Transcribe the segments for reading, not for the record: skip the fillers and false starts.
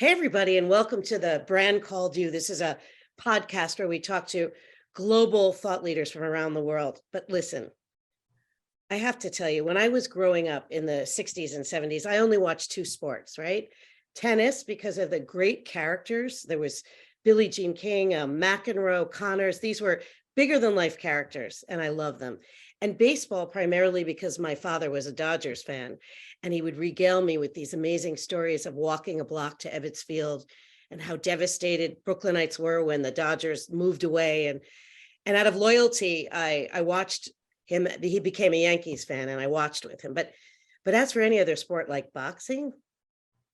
Hey, everybody, and welcome to The Brand Called You. This is a podcast where we talk to global thought leaders from around the world. But listen, I have to tell you, when I was growing up in the 60s and 70s, I only watched two sports, right? Tennis, because of the great characters. There was Billie Jean King, McEnroe, Connors. These were bigger than life characters, and I love them. And baseball, primarily because my father was a Dodgers fan, and he would regale me with these amazing stories of walking a block to Ebbets Field and how devastated Brooklynites were when the Dodgers moved away. And out of loyalty, I watched him. He became a Yankees fan, and I watched with him. But as for any other sport like boxing,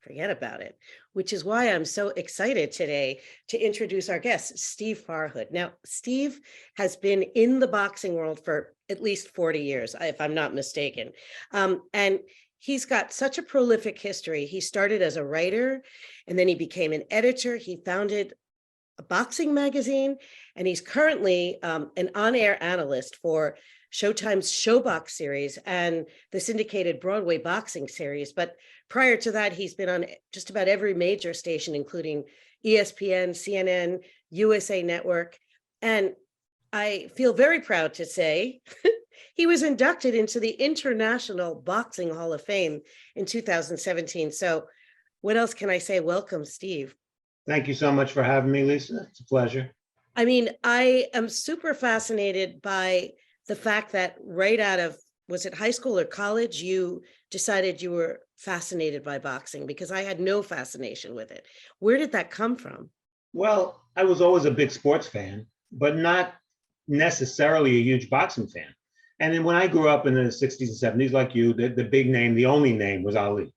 forget about it, which is why I'm so excited today to introduce our guest, Steve Farhood. Now, Steve has been in the boxing world for at least 40 years, if I'm not mistaken. And he's got such a prolific history. He started as a writer, and then he became an editor. He founded a boxing magazine, and he's currently an on-air analyst for Showtime's ShoBox series and the syndicated Broadway boxing series. But prior to that, he's been on just about every major station, including ESPN, CNN, USA Network. And I feel very proud to say he was inducted into the International Boxing Hall of Fame in 2017. So what else can I say? Welcome, Steve. Thank you so much for having me, Lisa. It's a pleasure. I mean, I am super fascinated by the fact that right out of, was it high school or college, you decided you were fascinated by boxing? Because I had no fascination with it. Where did that come from? Well, I was always a big sports fan, but not necessarily a huge boxing fan. And then when I grew up in the 60s and 70s, like you, the big name, the only name was Ali.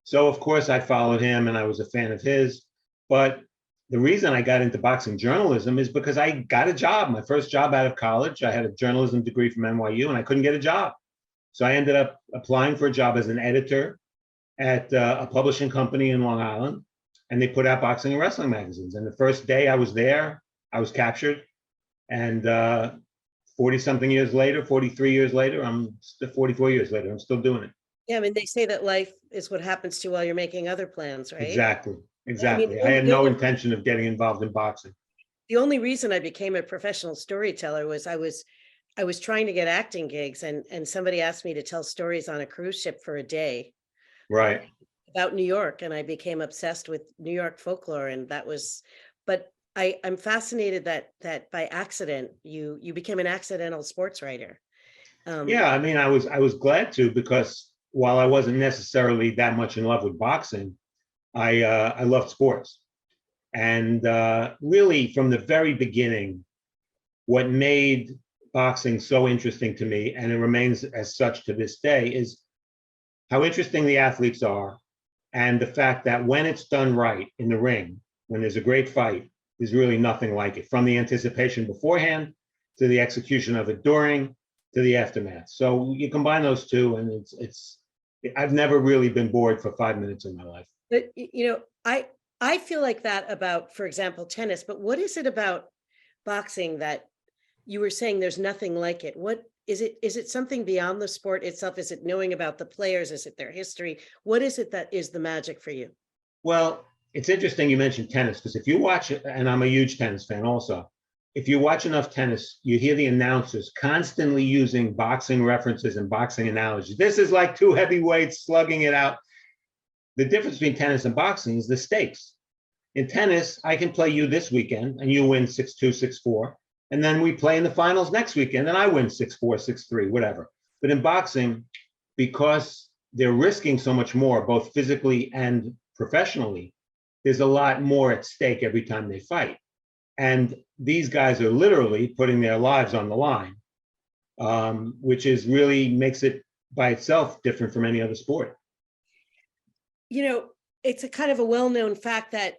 So, of course, I followed him and I was a fan of his. But the reason I got into boxing journalism is because I got a job, my first job out of college. I had a journalism degree from NYU and I couldn't get a job. So I ended up applying for a job as an editor at a publishing company in Long Island. And they put out boxing and wrestling magazines. And the first day I was there, I was captured. And 40 something years later, 43 years later, 44 years later, I'm still doing it. Yeah, I mean, they say that life is what happens to you while you're making other plans, right? Exactly. I mean, I had no intention of getting involved in boxing. The only reason I became a professional storyteller was I was trying to get acting gigs, and somebody asked me to tell stories on a cruise ship for a day. Right. About New York, and I became obsessed with New York folklore, and that was, but I'm fascinated that by accident you became an accidental sports writer. Yeah, I mean, I was glad to, because while I wasn't necessarily that much in love with boxing, I loved sports. And really, from the very beginning, what made boxing so interesting to me, and it remains as such to this day, is how interesting the athletes are, and the fact that when it's done right in the ring, when there's a great fight, there's really nothing like it, from the anticipation beforehand to the execution of it during to the aftermath. So you combine those two, and I've never really been bored for 5 minutes in my life. But I feel like that about, for example, tennis. But what is it about boxing that you were saying there's nothing like it? What is it? Is it something beyond the sport itself? Is it knowing about the players? Is it their history? What is it that is the magic for you? Well, it's interesting you mentioned tennis, because if you watch it, and I'm a huge tennis fan also, if you watch enough tennis, you hear the announcers constantly using boxing references and boxing analogies. This is like two heavyweights slugging it out. The difference between tennis and boxing is the stakes. In tennis, I can play you this weekend and you win 6-2, 6-4. And then we play in the finals next weekend and I win 6-4, 6-3, whatever. But in boxing, because they're risking so much more, both physically and professionally, there's a lot more at stake every time they fight. And these guys are literally putting their lives on the line, which is really makes it by itself different from any other sport. It's a kind of a well-known fact that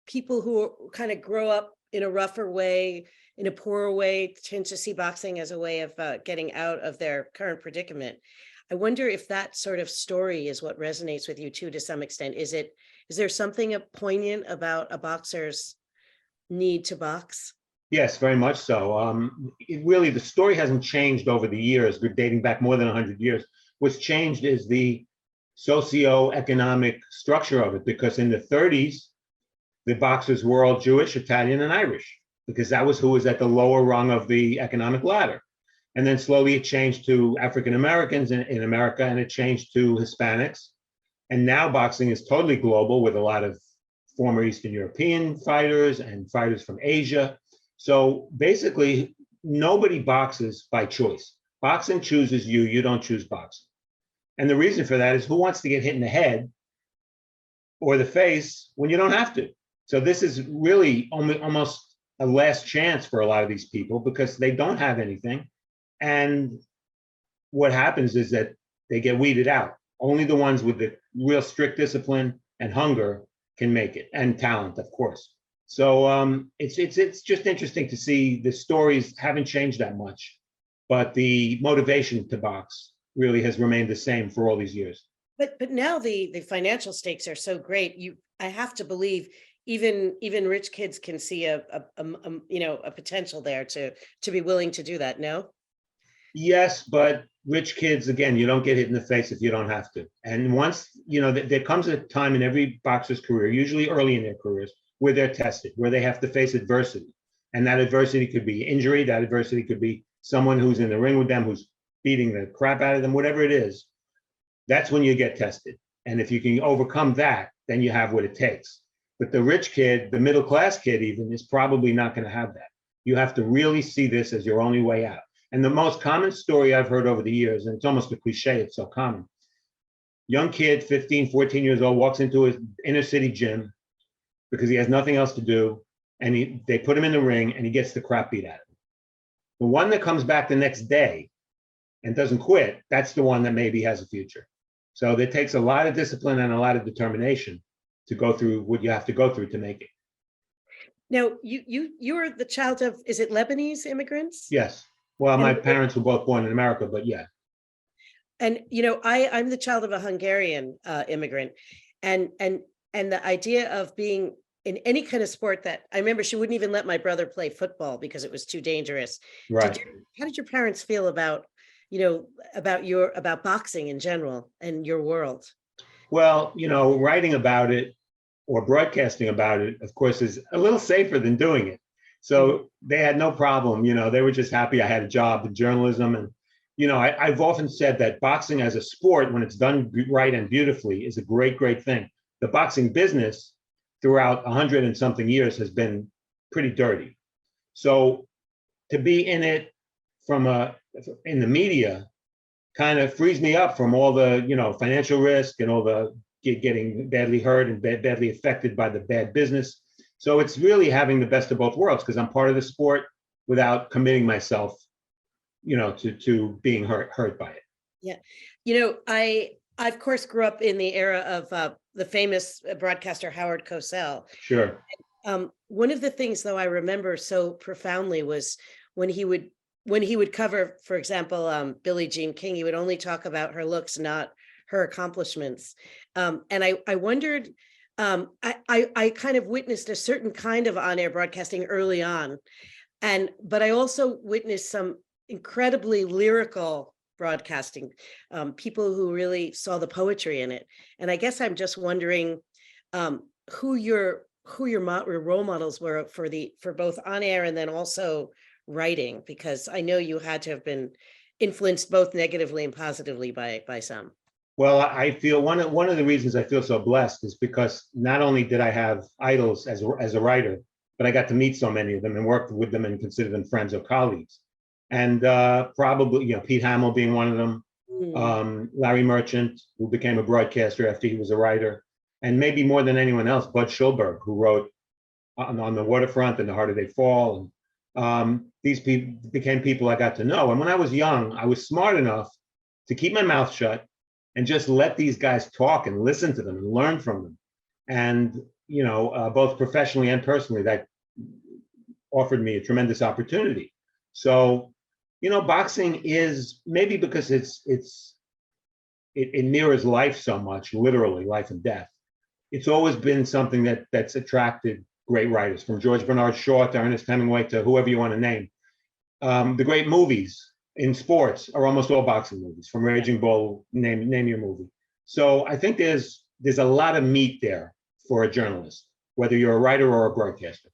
people who kind of grow up in a rougher way, in a poorer way, tend to see boxing as a way of getting out of their current predicament. I wonder if that sort of story is what resonates with you too, to some extent. Is there something poignant about a boxer's need to box? Yes, very much so. The story hasn't changed over the years. We're dating back more than 100 years. What's changed is the socioeconomic structure of it, because in the 30s, the boxers were all Jewish, Italian, and Irish, because that was who was at the lower rung of the economic ladder. And then slowly it changed to African Americans in America, and it changed to Hispanics. And now boxing is totally global with a lot of former Eastern European fighters and fighters from Asia. So basically, nobody boxes by choice. Boxing chooses you, you don't choose boxing. And the reason for that is, who wants to get hit in the head or the face when you don't have to? So this is really almost a last chance for a lot of these people, because they don't have anything. And what happens is that they get weeded out. Only the ones with the real strict discipline and hunger can make it, and talent, of course. So it's just interesting to see the stories haven't changed that much, but the motivation to box really has remained the same for all these years. But now the financial stakes are so great. I have to believe even rich kids can see a potential there to be willing to do that. No? Yes, but rich kids, again, you don't get hit in the face if you don't have to. And once, there comes a time in every boxer's career, usually early in their careers, where they're tested, where they have to face adversity. And that adversity could be injury, that adversity could be someone who's in the ring with them, who's beating the crap out of them, whatever it is. That's when you get tested. And if you can overcome that, then you have what it takes. But the rich kid, the middle class kid even, is probably not going to have that. You have to really see this as your only way out. And the most common story I've heard over the years, and it's almost a cliche, it's so common. Young kid, 15, 14 years old, walks into his inner city gym because he has nothing else to do. And they put him in the ring and he gets the crap beat out of him. The one that comes back the next day and doesn't quit, that's the one that maybe has a future. So it takes a lot of discipline and a lot of determination to go through what you have to go through to make it. Now, you are the child of, is it Lebanese immigrants? Yes. Well, my parents were both born in America, but yeah. And I'm the child of a Hungarian immigrant, and the idea of being in any kind of sport that I remember, she wouldn't even let my brother play football because it was too dangerous. Right. How did your parents feel about boxing in general and your world? Well, writing about it or broadcasting about it, of course, is a little safer than doing it. So they had no problem, they were just happy I had a job in journalism. And, I've often said that boxing as a sport, when it's done right and beautifully, is a great, great thing. The boxing business throughout 100 and something years has been pretty dirty. So to be in it in the media kind of frees me up from all the, financial risk and all the getting badly hurt and badly affected by the bad business. So it's really having the best of both worlds, because I'm part of the sport without committing myself, to being hurt by it. Yeah. I of course grew up in the era of the famous broadcaster Howard Cosell. Sure. One of the things, though, I remember so profoundly was when he would cover, for example, Billie Jean King, he would only talk about her looks, not her accomplishments. And I wondered, I kind of witnessed a certain kind of on-air broadcasting early on, but I also witnessed some incredibly lyrical broadcasting, people who really saw the poetry in it. And I guess I'm just wondering who your role models were for both on-air and then also writing, because I know you had to have been influenced both negatively and positively by some. Well, I feel one of the reasons I feel so blessed is because not only did I have idols as a writer, but I got to meet so many of them and work with them and consider them friends or colleagues. And probably, Pete Hamill being one of them, Larry Merchant, who became a broadcaster after he was a writer, and maybe more than anyone else, Bud Schulberg, who wrote on the Waterfront and The Harder They Fall. And these people became people I got to know. And when I was young, I was smart enough to keep my mouth shut and just let these guys talk and listen to them and learn from them. And, both professionally and personally, that offered me a tremendous opportunity. So, boxing is, maybe because it mirrors life so much, literally life and death. It's always been something that's attracted great writers, from George Bernard Shaw to Ernest Hemingway to whoever you want to name. The great movies in sports are almost all boxing movies, from Raging Bull, name your movie. So I think there's a lot of meat there for a journalist, whether you're a writer or a broadcaster.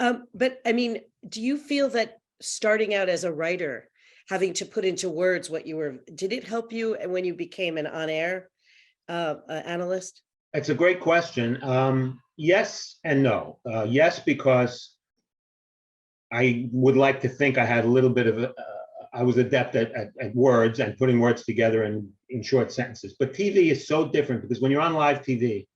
But I mean, do you feel that starting out as a writer, having to put into words what you were, did it help you when you became an on-air analyst? It's a great question. Yes and no. Yes, because I would like to think I had a little bit of I was adept at words and putting words together in short sentences. But TV is so different because when you're on live TV,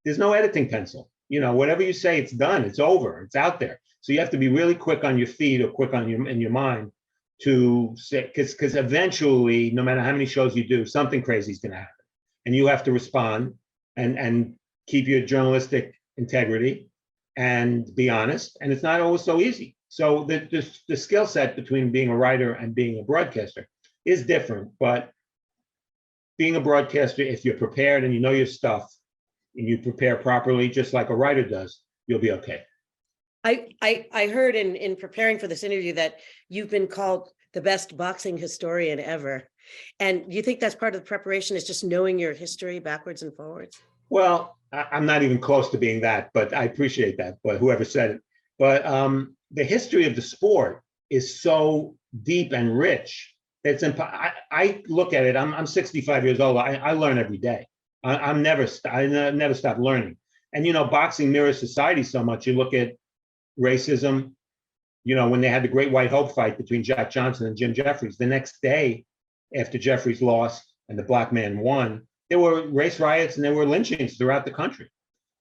there's no editing pencil. You know, whatever you say, it's done, it's over, it's out there. So you have to be really quick on your feet or quick on in your mind to say, because eventually, no matter how many shows you do, something crazy is going to happen, and you have to respond and keep your journalistic integrity and be honest. And it's not always so easy. So the skill set between being a writer and being a broadcaster is different. But being a broadcaster, if you're prepared and you know your stuff and you prepare properly, just like a writer does, you'll be okay. I heard in preparing for this interview that you've been called the best boxing historian ever. And you think that's part of the preparation, is just knowing your history backwards and forwards? Well, I'm not even close to being that, but I appreciate that, but whoever said it. But the history of the sport is so deep and rich. I look at it, I'm 65 years old. I learn every day. I never stop learning. And, you know, boxing mirrors society so much. You look at racism, you know, when they had the Great White Hope fight between Jack Johnson and Jim Jeffries, the next day after Jeffries lost and the black man won, there were race riots and there were lynchings throughout the country.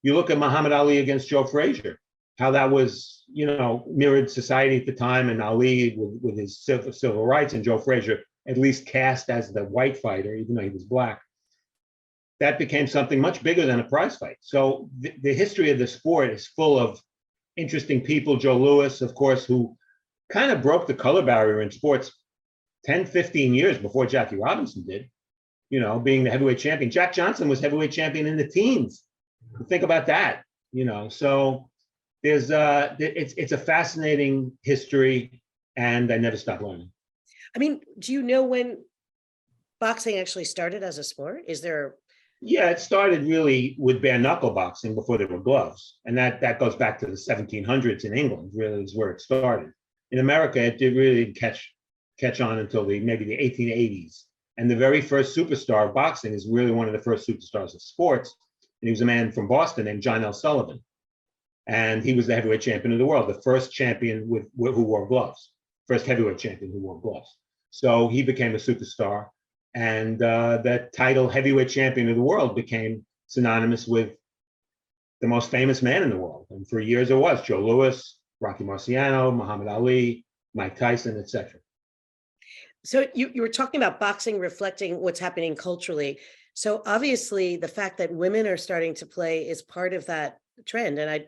You look at Muhammad Ali against Joe Frazier, how that was, you know, mirrored society at the time, and Ali with his civil rights, and Joe Frazier at least cast as the white fighter, even though he was black. That became something much bigger than a prize fight. So the history of the sport is full of interesting people. Joe Louis, of course, who kind of broke the color barrier in sports 10, 15 years before Jackie Robinson did, you know, being the heavyweight champion. Jack Johnson was heavyweight champion in the teens. Think about that, you know. So there's it's a fascinating history, and I never stop learning. I mean, do you know when boxing actually started as a sport? Is there? Yeah, it started really with bare knuckle boxing before there were gloves. And that goes back to the 1700s in England, really is where it started. In America, it really didn't catch on until maybe the 1880s. And the very first superstar of boxing is really one of the first superstars of sports. And he was a man from Boston named John L. Sullivan. And he was the heavyweight champion of the world, the first champion who wore gloves, first heavyweight champion who wore gloves. So he became a superstar. And that title, heavyweight champion of the world, became synonymous with the most famous man in the world. And for years it was Joe Louis, Rocky Marciano, Muhammad Ali, Mike Tyson, etc. So you were talking about boxing reflecting what's happening culturally. So obviously the fact that women are starting to play is part of that trend. And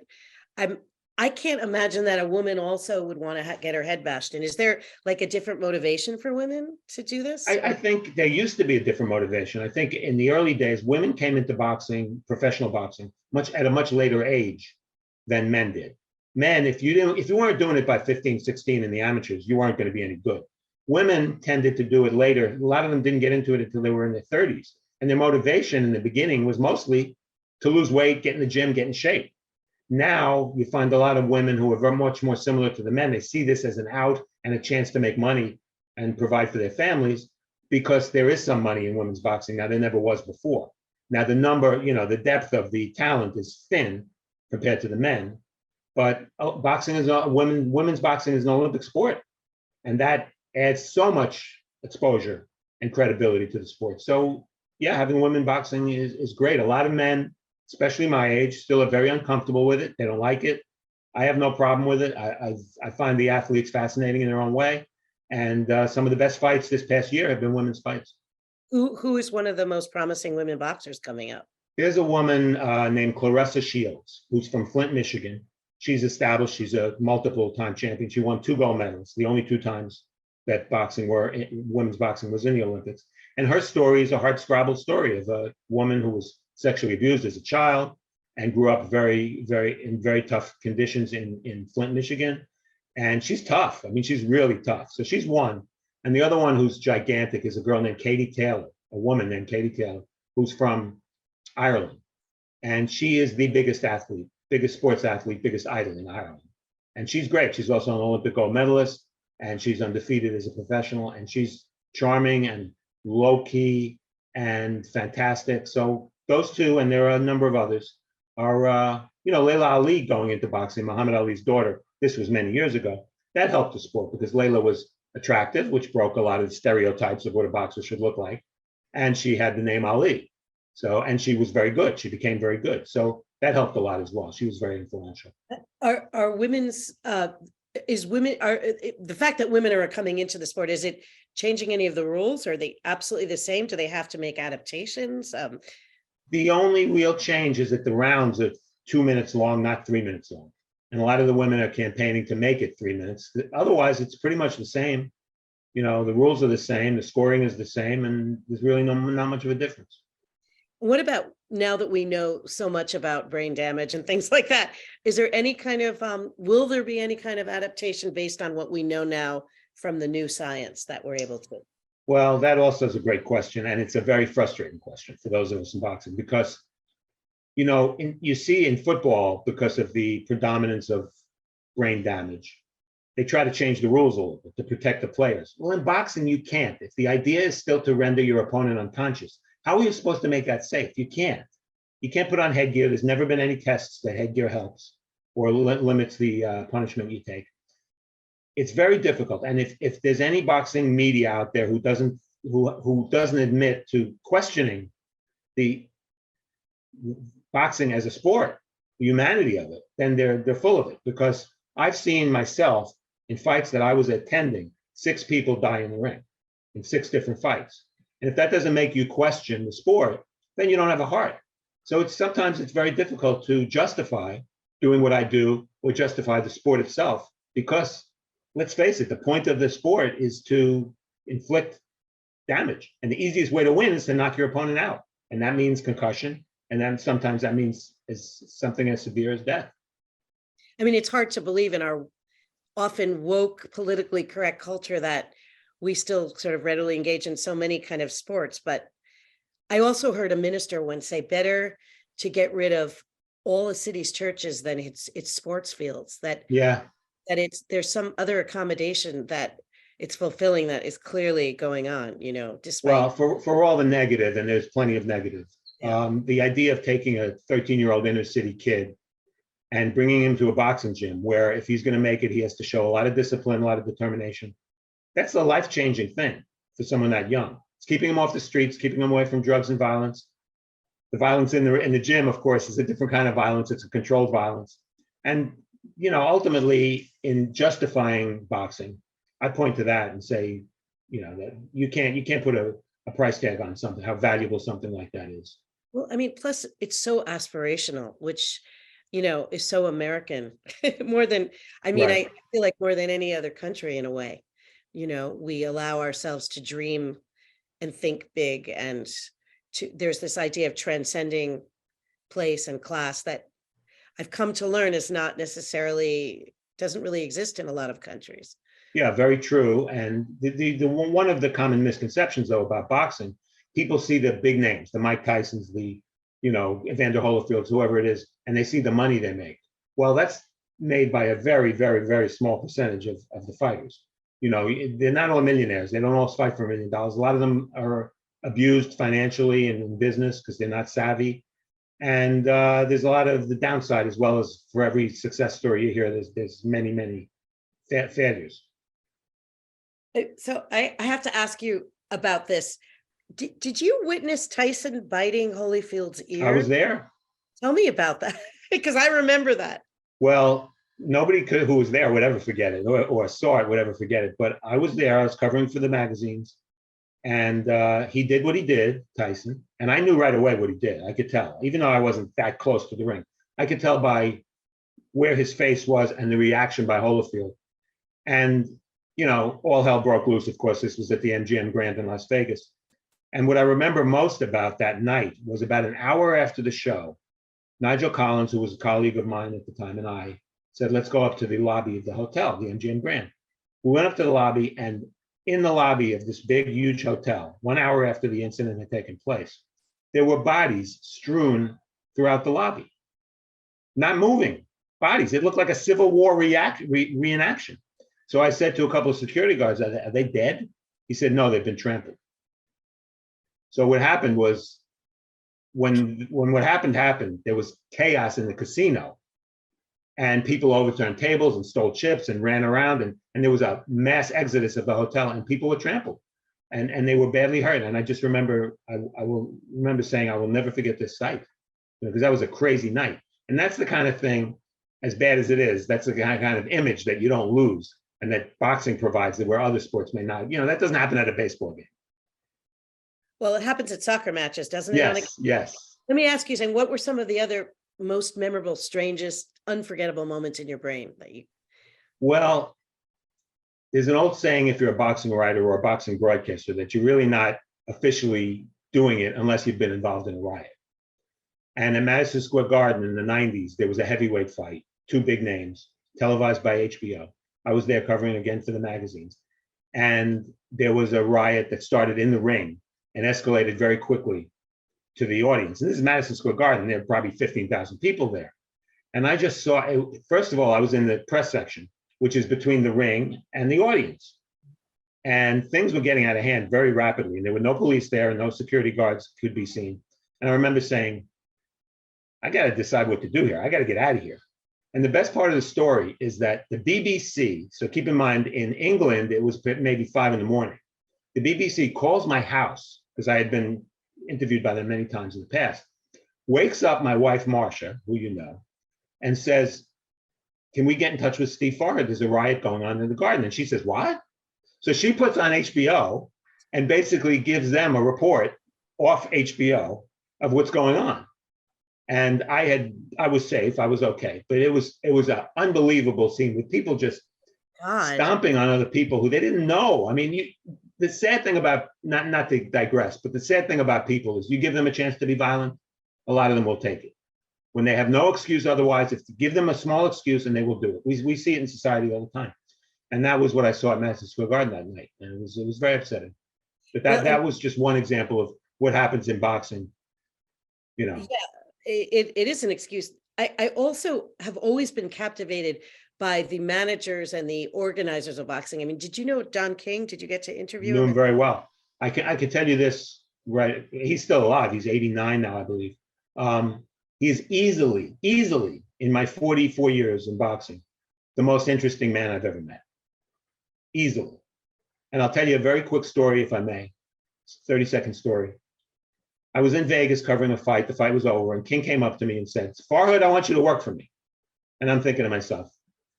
I can't imagine that a woman also would want to get her head bashed in. Is there like a different motivation for women to do this? I think there used to be a different motivation. I think in the early days, women came into boxing, professional boxing, at a much later age than men did. Men, if you weren't doing it by 15, 16 in the amateurs, you weren't going to be any good. Women tended to do it later. A lot of them didn't get into it until they were in their 30s. And their motivation in the beginning was mostly to lose weight, get in the gym, get in shape. Now you find a lot of women who are very much more similar to the men. They see this as an out and a chance to make money and provide for their families, because there is some money in women's boxing now. There never was before. Now the number, you know, the depth of the talent is thin compared to the men, but boxing is women's boxing is an Olympic sport, and that adds so much exposure and credibility to the sport. So yeah, having women boxing is great. A lot of men, especially my age, still are very uncomfortable with it. They don't like it. I have no problem with it. I find the athletes fascinating in their own way. And some of the best fights this past year have been women's fights. Who is one of the most promising women boxers coming up? There's a woman named Claressa Shields, who's from Flint, Michigan. She's established. She's a multiple-time champion. She won 2 gold medals, the only 2 times that women's boxing was in the Olympics. And her story is a hard-scrabbled story of a woman who was sexually abused as a child and grew up in very tough conditions in Flint, Michigan. And she's tough. I mean, she's really tough. So she's one. And the other one who's gigantic is a girl named Katie Taylor, a woman named Katie Taylor, who's from Ireland. And she is the biggest athlete biggest sports athlete, biggest idol in Ireland. And she's great. She's also an Olympic gold medalist, and she's undefeated as a professional, and she's charming and low key and fantastic. So those two, and there are a number of others, are, Layla Ali going into boxing, Muhammad Ali's daughter. This was many years ago. That helped the sport because Layla was attractive, which broke a lot of the stereotypes of what a boxer should look like. And she had the name Ali. So, and she was very good. She became very good. So that helped a lot as well. She was very influential. Are women's the fact that women are coming into the sport, is it changing any of the rules? Are they absolutely the same? Do they have to make adaptations? The only real change is that the rounds are 2 minutes long, not 3 minutes long. And a lot of the women are campaigning to make it 3 minutes. Otherwise, it's pretty much the same. The rules are the same, the scoring is the same, and there's really not much of a difference. What about now that we know so much about brain damage and things like that? Is there any kind of, will there be any kind of adaptation based on what we know now from the new science that we're able to? Well, that also is a great question, and it's a very frustrating question for those of us in boxing because, you see in football, because of the predominance of brain damage, they try to change the rules a little bit to protect the players. Well, in boxing, you can't. If the idea is still to render your opponent unconscious, how are you supposed to make that safe? You can't. You can't put on headgear. There's never been any tests that headgear helps or limits the punishment you take. It's very difficult. And if there's any boxing media out there who doesn't admit to questioning the boxing as a sport, the humanity of it, then they're full of it. Because I've seen myself in fights that I was attending, 6 people die in the ring in 6 different fights. And if that doesn't make you question the sport, then you don't have a heart. So sometimes it's very difficult to justify doing what I do or justify the sport itself, because let's face it, the point of the sport is to inflict damage. And the easiest way to win is to knock your opponent out. And that means concussion. And then sometimes that means something as severe as death. I mean, it's hard to believe in our often woke, politically correct culture that we still sort of readily engage in so many kind of sports. But I also heard a minister once say, better to get rid of all a city's churches than its sports fields. That there's some other accommodation that it's fulfilling that is clearly going on, despite. Well, for all the negative, and there's plenty of negative, the idea of taking a 13-year-old inner city kid and bringing him to a boxing gym where if he's going to make it, he has to show a lot of discipline, a lot of determination. That's a life-changing thing for someone that young. It's keeping him off the streets, keeping him away from drugs and violence. The violence in the gym, of course, is a different kind of violence. It's a controlled violence. And, ultimately, in justifying boxing, I point to that and say, that you can't put a price tag on something, how valuable something like that is. Well, I mean, plus it's so aspirational, which, is so American more than, Right. I feel like more than any other country in a way. We allow ourselves to dream and think big, and there's this idea of transcending place and class that I've come to learn is not necessarily, doesn't really exist in a lot of countries. Yeah, very true. And the one of the common misconceptions, though, about boxing, people see the big names, the Mike Tysons, the Evander Holyfields, whoever it is, and they see the money they make. Well, that's made by a very, very, very small percentage of the fighters. They're not all millionaires. They don't all fight for $1 million. A lot of them are abused financially and in business because they're not savvy. And there's a lot of the downside, as well as for every success story you hear, there's many, many failures. So I have to ask you about this. Did you witness Tyson biting Holyfield's ear? I was there. Tell me about that, because I remember that. Well, nobody who was there would ever forget it, or saw it would ever forget it. But I was there. I was covering for the magazines, and he did what he did, Tyson. And I knew right away what he did. I could tell, even though I wasn't that close to the ring. I could tell by where his face was and the reaction by Holyfield. And all hell broke loose. Of course, this was at the MGM Grand in Las Vegas. And what I remember most about that night was about an hour after the show, Nigel Collins, who was a colleague of mine at the time, and I said, let's go up to the lobby of the hotel, the MGM Grand. We went up to the lobby, and in the lobby of this big, huge hotel, 1 hour after the incident had taken place, there were bodies strewn throughout the lobby. not moving bodies. It looked like a Civil War reenaction. So I said to a couple of security guards, are they dead? He said, no, they've been trampled. So what happened was, when what happened, there was chaos in the casino, and people overturned tables and stole chips and ran around, and there was a mass exodus of the hotel, and people were trampled, and they were badly hurt. And I just remember, I will remember saying, I will never forget this sight, because that was a crazy night. And that's the kind of thing, as bad as it is, that's the kind of image that you don't lose, and that boxing provides, that where other sports may not. That doesn't happen at a baseball game. Well, it happens at soccer matches, doesn't it? Yes, yes. Let me ask you, Sam, what were some of the other most memorable, strangest, unforgettable moments in your brain that you? Well, there's an old saying, if you're a boxing writer or a boxing broadcaster, that you're really not officially doing it unless you've been involved in a riot. And at Madison Square Garden in the 90s, there was a heavyweight fight, two big names, televised by HBO. I was there covering again for the magazines. And there was a riot that started in the ring and escalated very quickly to the audience. And this is Madison Square Garden. There are probably 15,000 people there. And I just saw, first of all, I was in the press section, which is between the ring and the audience. And things were getting out of hand very rapidly. And there were no police there and no security guards could be seen. And I remember saying, I got to decide what to do here. I got to get out of here. And the best part of the story is that the BBC, so keep in mind, in England, it was maybe 5 a.m. The BBC calls my house, because I had been interviewed by them many times in the past, wakes up my wife, Marcia, who you know, and says, can we get in touch with Steve Farhood? There's a riot going on in the garden. And she says, what? So she puts on HBO and basically gives them a report off HBO of what's going on. And I was safe, I was okay. But it was an unbelievable scene with people just stomping on other people who they didn't know. I mean, the sad thing about, not to digress, but the sad thing about people is you give them a chance to be violent, a lot of them will take it. When they have no excuse otherwise, if you give them a small excuse, and they will do it. We see it in society all the time. And that was what I saw at Madison Square Garden that night. And it was very upsetting. But that was just one example of what happens in boxing, Yeah, it is an excuse. I also have always been captivated by the managers and the organizers of boxing. I mean, did you know Don King? Did you get to interview him? Knew him very well. I can tell you this, right? He's still alive. He's 89 now, I believe. He is easily in my 44 years in boxing, the most interesting man I've ever met. Easily. And I'll tell you a very quick story, if I may. 30-second story. I was in Vegas covering a fight. The fight was over, and King came up to me and said, Farhood, I want you to work for me. And I'm thinking to myself,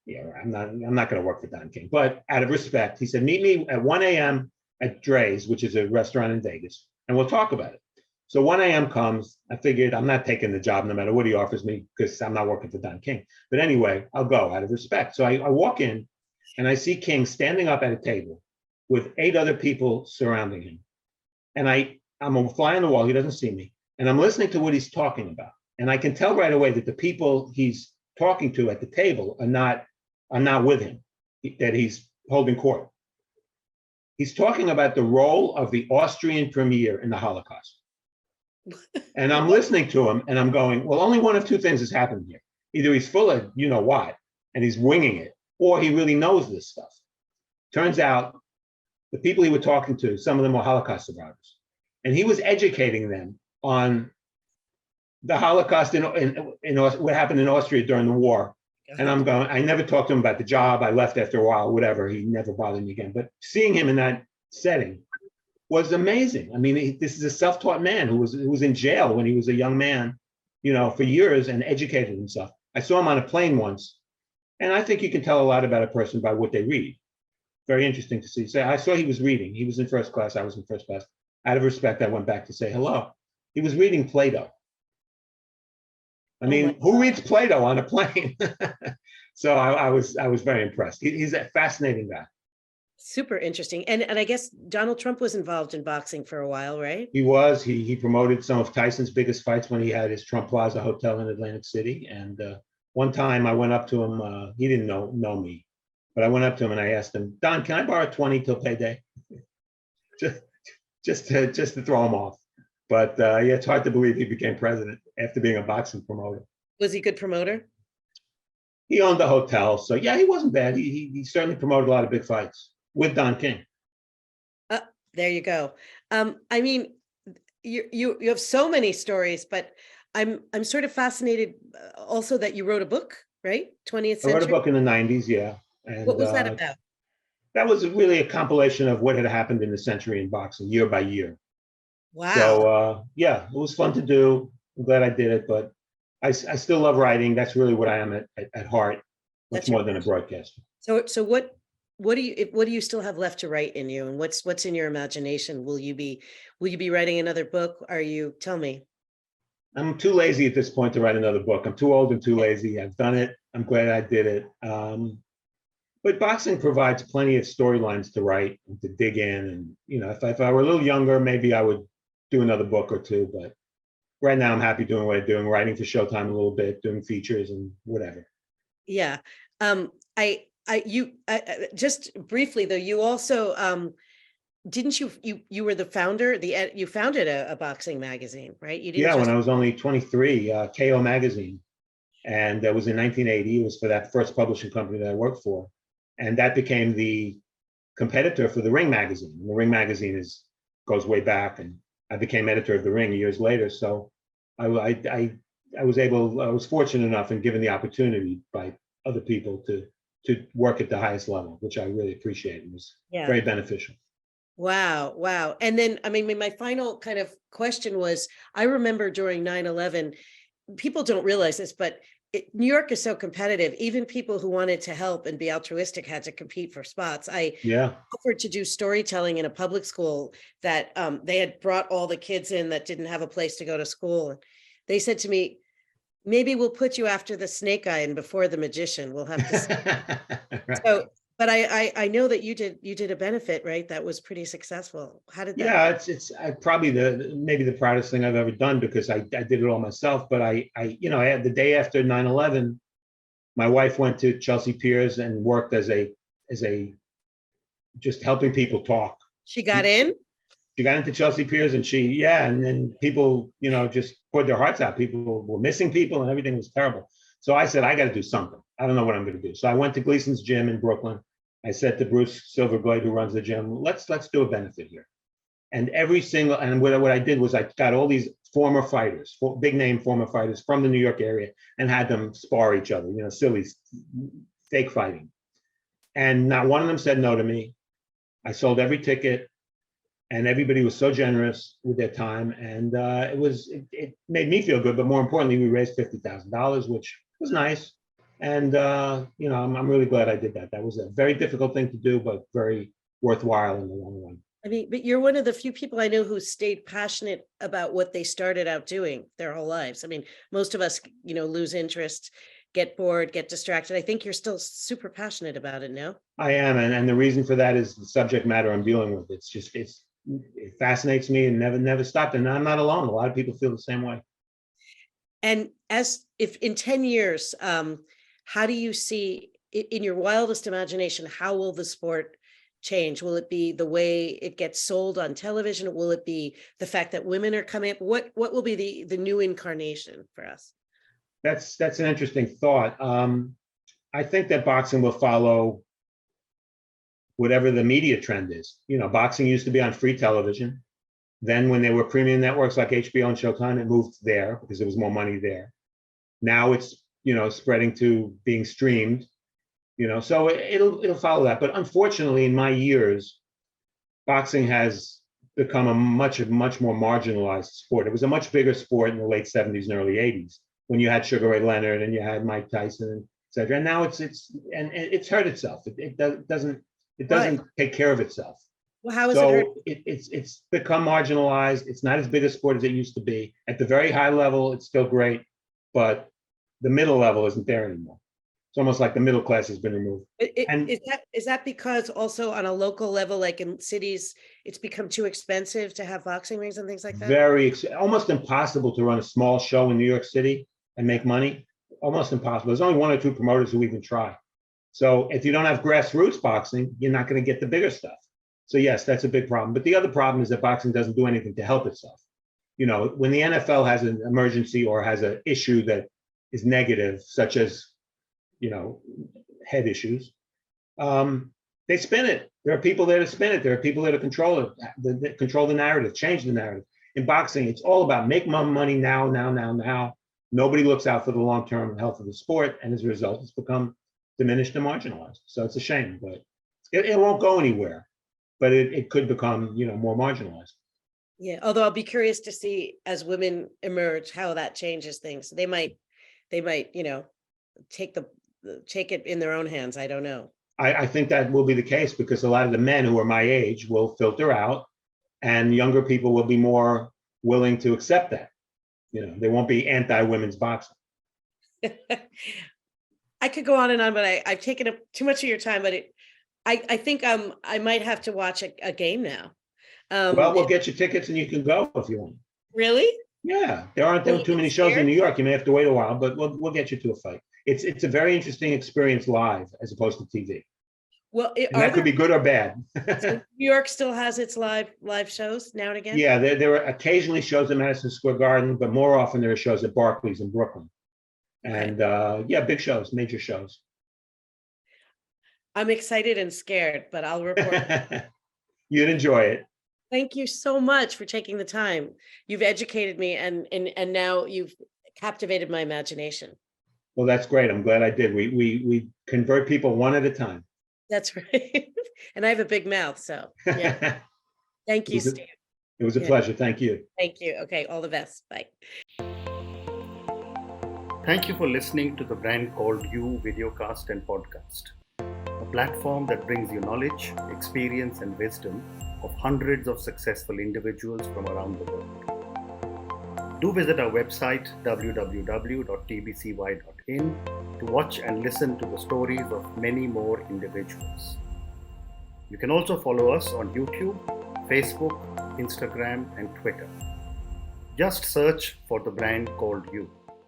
yeah, I'm not going to work for Don King. But out of respect, he said, meet me at 1 a.m. at Dre's, which is a restaurant in Vegas, and we'll talk about it. So 1 a.m. comes. I figured I'm not taking the job no matter what he offers me, because I'm not working for Don King. But anyway, I'll go out of respect. So I walk in, and I see King standing up at a table with 8 other people surrounding him. And I'm a fly on the wall. He doesn't see me. And I'm listening to what he's talking about. And I can tell right away that the people he's talking to at the table are not with him, that he's holding court. He's talking about the role of the Austrian premier in the Holocaust. And I'm listening to him and I'm going, well, only one of two things has happened here. Either he's full of you know what, and he's winging it, or he really knows this stuff. Turns out the people he was talking to, some of them were Holocaust survivors. And he was educating them on the Holocaust in what happened in Austria during the war. And I'm going, I never talked to him about the job. I left after a while, whatever. He never bothered me again. But seeing him in that setting was amazing. I mean, this is a self-taught man who was in jail when he was a young man, for years, and educated himself. I saw him on a plane once, and I think you can tell a lot about a person by what they read. Very interesting to see. So I saw he was reading. He was in first class. I was in first class. Out of respect, I went back to say hello. He was reading Plato. I mean, who reads Plato on a plane? So I was very impressed. He's a fascinating guy. Super interesting. And I guess Donald Trump was involved in boxing for a while, right? He was. He promoted some of Tyson's biggest fights when he had his Trump Plaza hotel in Atlantic City. And one time I went up to him. He didn't know me, but I went up to him and I asked him, Don, can I borrow 20 till payday? just to throw him off. But yeah, it's hard to believe he became president after being a boxing promoter. Was he a good promoter? He owned a hotel, so yeah, he wasn't bad. He certainly promoted a lot of big fights with Don King. There you go. I mean, you have so many stories, but I'm sort of fascinated also that you wrote a book, right? 20th I wrote a century. book in the 90s, yeah. And What was that about? that was really a compilation of what had happened in the century in boxing year by year. Wow. So yeah, it was fun to do. I'm glad I did it, but I still love writing. That's really what I am at heart, much That's your more than a passion. broadcaster. So what do you still have left to write in you, and what's in your imagination? Will you be writing another book? Tell me. I'm too lazy at this point to write another book. I'm too old and too lazy. I've done it. I'm glad I did it. But boxing provides plenty of storylines to write and to dig in. And, if I were a little younger, maybe I would do another book or two. But right now, I'm happy doing what I'm doing, writing for Showtime a little bit, doing features and whatever. Yeah. Just briefly though, you also, didn't you were the founder, you founded a boxing magazine, right? You didn't Yeah, when just, I was only 23, KO Magazine. And that was in 1980. It was for that first publishing company that I worked for. And that became the competitor for the Ring magazine. And the Ring magazine goes way back, and I became editor of the Ring years later. So I was fortunate enough and given the opportunity by other people to work at the highest level, which I really appreciate. It was yeah. very beneficial. Wow, wow. And then, I mean, my final kind of question was, I remember during 9/11, people don't realize this, but New York is so competitive. Even people who wanted to help and be altruistic had to compete for spots. I Yeah. offered to do storytelling in a public school that they had brought all the kids in that didn't have a place to go to school. And they said to me, maybe we'll put you after the snake eye and before the magician. We'll have to see. Right. So, but I know that you did a benefit, right? That was pretty successful. How did that? Yeah, it's probably maybe the proudest thing I've ever done, because I did it all myself. But I had the day after 9/11, my wife went to Chelsea Piers and worked as a just helping people talk. She got in? She got into Chelsea Piers, and and then people, just poured their hearts out. People were missing people and everything was terrible. So I said, I got to do something. I don't know what I'm going to do. So I went to Gleason's gym in Brooklyn. I said to Bruce Silverglade, who runs the gym, let's do a benefit here. And what I did was I got all these former fighters, big name former fighters from the New York area, and had them spar each other, silly, fake fighting. And not one of them said no to me. I sold every ticket, and everybody was so generous with their time. And it made me feel good, but more importantly, we raised $50,000, which was nice. And I'm really glad I did that. That was a very difficult thing to do, but very worthwhile in the long run. I mean, but you're one of the few people I know who stayed passionate about what they started out doing their whole lives. I mean, most of us, lose interest, get bored, get distracted. I think you're still super passionate about it now. I am, and the reason for that is the subject matter I'm dealing with. It fascinates me and never stopped. And I'm not alone. A lot of people feel the same way. And as if in 10 years, how do you see in your wildest imagination, how will the sport change? Will it be the way it gets sold on television? Will it be the fact that women are coming up? What will be the new incarnation for us? That's an interesting thought. I think that boxing will follow whatever the media trend is. Boxing used to be on free television. Then when there were premium networks like HBO and Showtime, it moved there because there was more money there. Now it's, spreading to being streamed. So it'll follow that. But unfortunately, in my years, boxing has become a much more marginalized sport. It was a much bigger sport in the late 70s and early 80s when you had Sugar Ray Leonard and you had Mike Tyson, et cetera. And now it's hurt itself. It doesn't Right. take care of itself. Well, how is it hurt? So it's become marginalized. It's not as big a sport as it used to be. At the very high level, it's still great, but the middle level isn't there anymore. It's almost like the middle class has been removed. And Is that because also on a local level, like in cities, it's become too expensive to have boxing rings and things like that? almost impossible to run a small show in New York City and make money. Almost impossible. There's only one or two promoters who even try. So if you don't have grassroots boxing, you're not going to get the bigger stuff. So yes, that's a big problem. But the other problem is that boxing doesn't do anything to help itself. When the NFL has an emergency or has an issue that is negative, such as, head issues, they spin it. There are people there to spin it. There are people there to control it, that control the narrative, change the narrative. In boxing, it's all about make my money now. Nobody looks out for the long-term health of the sport, and as a result, it's become diminished and marginalized. So it's a shame, but it won't go anywhere. But it could become, more marginalized. Yeah, although I'll be curious to see as women emerge how that changes things. They might, take it in their own hands. I don't know. I think that will be the case because a lot of the men who are my age will filter out, and younger people will be more willing to accept that. They won't be anti-women's boxing. I could go on and on, but I've taken up too much of your time. But I think I might have to watch a game now. Well, we'll get you tickets and you can go if you want. Really? Yeah, there aren't too many shows in New York. You may have to wait a while, but we'll get you to a fight. It's a very interesting experience live as opposed to TV. Well, that could be good or bad. So New York still has its live shows now and again? Yeah, there are occasionally shows at Madison Square Garden, but more often there are shows at Barclays in Brooklyn. And big shows, major shows. I'm excited and scared, but I'll report. You'd enjoy it. Thank you so much for taking the time. You've educated me and now you've captivated my imagination. Well, that's great. I'm glad I did. We convert people one at a time. That's right. And I have a big mouth, so yeah. Thank you, Steve. It was a pleasure. Thank you. Thank you. Okay, all the best. Bye. Thank you for listening to the Brand Called You videocast and podcast, a platform that brings you knowledge, experience, and wisdom of hundreds of successful individuals from around the world. Do visit our website www.tbcy.in to watch and listen to the stories of many more individuals. You can also follow us on YouTube, Facebook, Instagram, and Twitter. Just search for the Brand Called You.